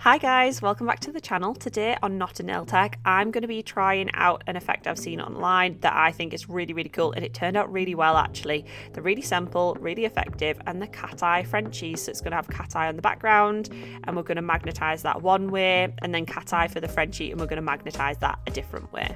Hi guys, welcome back to the channel. Today on Not a Nail Tech, I'm going to be trying out an effect I've seen online that I think is really cool, and it turned out really well actually. They're really simple, really effective, and the cat eye Frenchies. So it's going to have cat eye on the background, and we're going to magnetize that one way, and then cat eye for the Frenchie, and we're going to magnetize that a different way.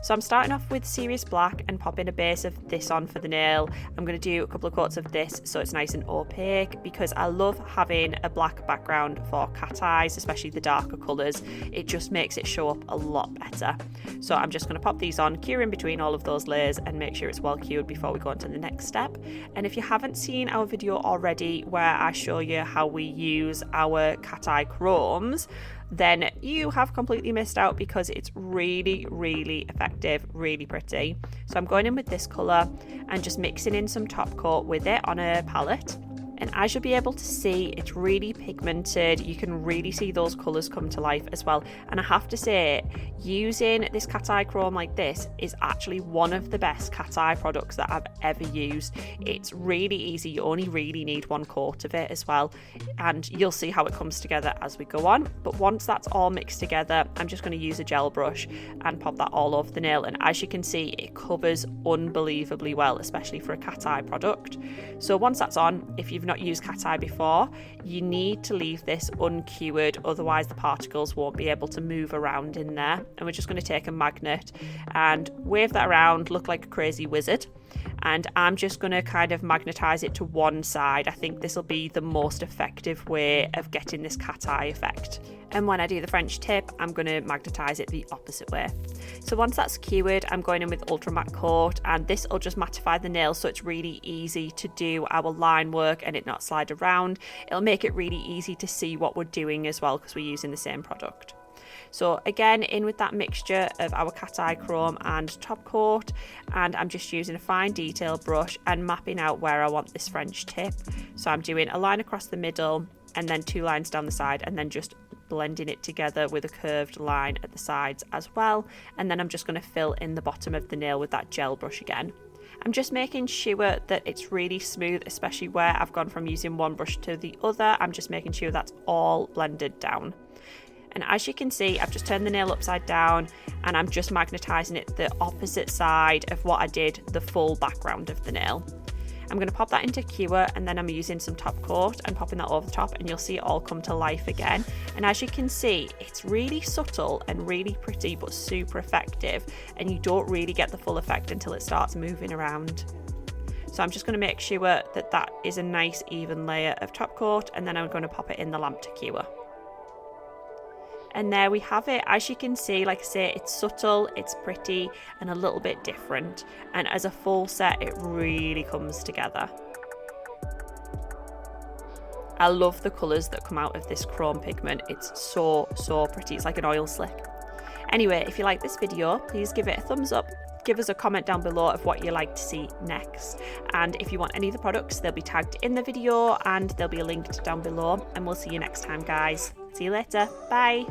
So I'm starting off with Serious Black and popping a base of this on for the nail. I'm going to do a couple of coats of this so it's nice and opaque, because I love having a black background for cat eyes, especially the darker colours. It just makes it show up a lot better. So I'm just going to pop these on, cure in between all of those layers and make sure it's well cured before we go on to the next step. And if you haven't seen our video already where I show you how we use our cat eye chromes, then you have completely missed out, because it's really effective, really pretty. So I'm going in with this colour and just mixing in some top coat with it on a palette. And as you'll be able to see, it's really pigmented. You can really see those colours come to life as well. And I have to say, using this cat eye chrome like this is actually one of the best cat eye products that I've ever used. It's really easy. You only really need one coat of it as well. And you'll see how it comes together as we go on. But once that's all mixed together, I'm just going to use a gel brush and pop that all over the nail. And as you can see, it covers unbelievably well, especially for a cat eye product. So once that's on, if you've not used cat eye before, you need to leave this uncured, otherwise the particles won't be able to move around in there. And we're just going to take a magnet and wave that around, look like a crazy wizard. And I'm just going to kind of magnetize it to one side. I think this will be the most effective way of getting this cat eye effect. And when I do the French tip, I'm going to magnetize it the opposite way. So once that's cured, I'm going in with Ultra Matte Coat, and this will just mattify the nail so it's really easy to do our line work and it not slide around. It'll make it really easy to see what we're doing as well, because we're using the same product. So again, in with that mixture of our cat eye chrome and top coat, and I'm just using a fine detail brush and mapping out where I want this French tip. So I'm doing a line across the middle and then 2 lines down the side, and then just blending it together with a curved line at the sides as well. And then I'm just going to fill in the bottom of the nail with that gel brush again. I'm just making sure that it's really smooth, especially where I've gone from using one brush to the other. I'm just making sure that's all blended down. And as you can see, I've just turned the nail upside down and I'm just magnetizing it the opposite side of what I did the full background of the nail. I'm going to pop that into cure, and then I'm using some top coat and popping that over the top, and you'll see it all come to life again. And as you can see, it's really subtle and really pretty, but super effective, and you don't really get the full effect until it starts moving around. So I'm just going to make sure that that is a nice even layer of top coat, and then I'm going to pop it in the lamp to cure. And there we have it. As you can see, like I say, it's subtle, it's pretty, and a little bit different. And as a full set, it really comes together. I love the colours that come out of this chrome pigment. It's so pretty. It's like an oil slick. Anyway, if you like this video, please give it a thumbs up. Give us a comment down below of what you'd like to see next. And if you want any of the products, they'll be tagged in the video and they'll be linked down below. And we'll see you next time, guys. See you later. Bye.